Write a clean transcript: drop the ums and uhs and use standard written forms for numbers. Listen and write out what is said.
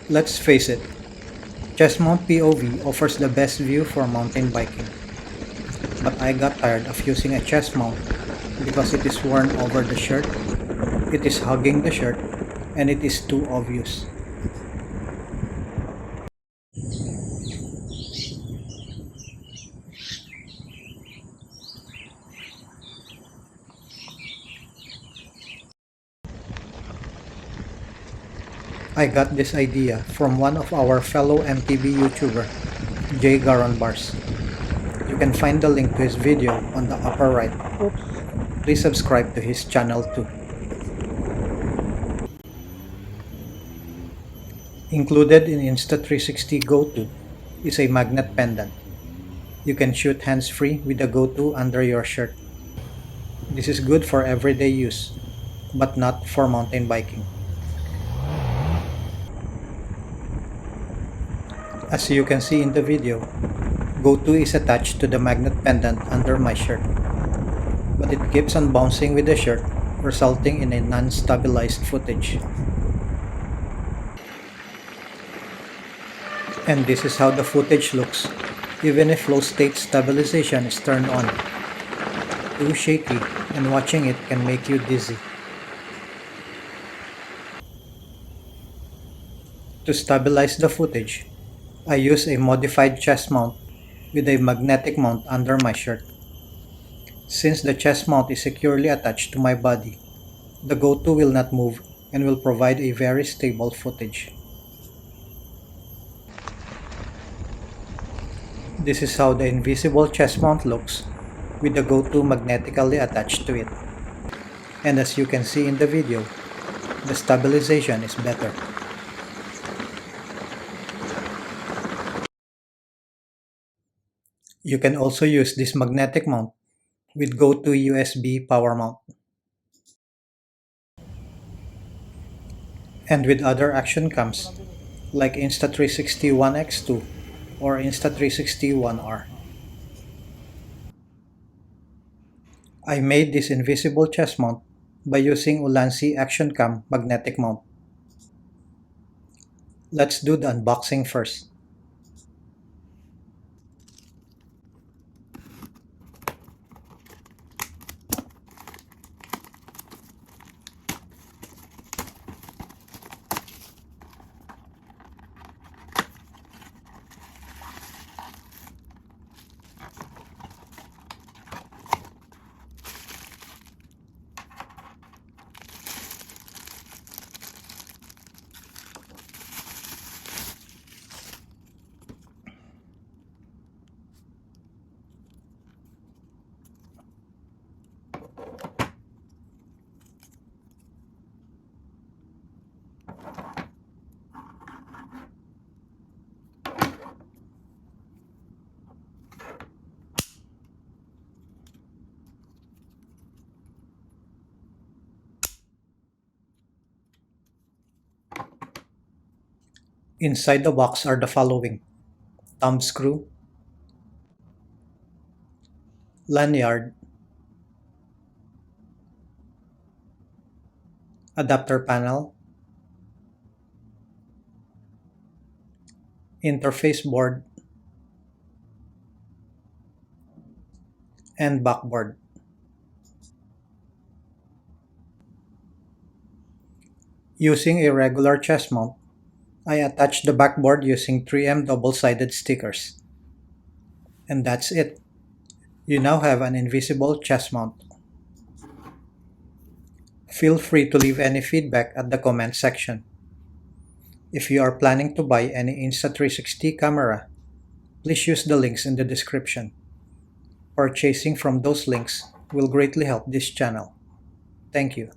Let's face it, chest mount POV offers the best view for mountain biking. But I got tired of using a chest mount because it is worn over the shirt, it is hugging the shirt, and it is too obvious. I got this idea from one of our fellow MTB YouTuber, Jay Garon Bars. You can find the link to his video on the upper right. Please subscribe to his channel too. Included in Insta360 GO is a magnet pendant. You can shoot hands-free with the GO under your shirt. This is good for everyday use, but not for mountain biking. As you can see in the video, GO is attached to the magnet pendant under my shirt, but it keeps on bouncing with the shirt, resulting in a non-stabilized footage. And this is how the footage looks, even if low state stabilization is turned on. Too shaky, and watching it can make you dizzy. To stabilize the footage, I use a modified chest mount with a magnetic mount under my shirt. Since the chest mount is securely attached to my body, the GO will not move and will provide a very stable footage. This is how the invisible chest mount looks with the GO magnetically attached to it. And as you can see in the video, the stabilization is better. You can also use this magnetic mount with GO USB power mount. And with other action cams like Insta360 1X2 or Insta360 1R. I made this invisible chest mount by using Ulanzi Action Cam magnetic mount. Let's do the unboxing first. Inside the box are the following: thumb screw, lanyard, adapter panel, interface board, and backboard. Using a regular chest mount, I attached the backboard using 3M double-sided stickers. And that's it. You now have an invisible chest mount. Feel free to leave any feedback at the comment section. If you are planning to buy any Insta360 camera, please use the links in the description. Purchasing from those links will greatly help this channel. Thank you.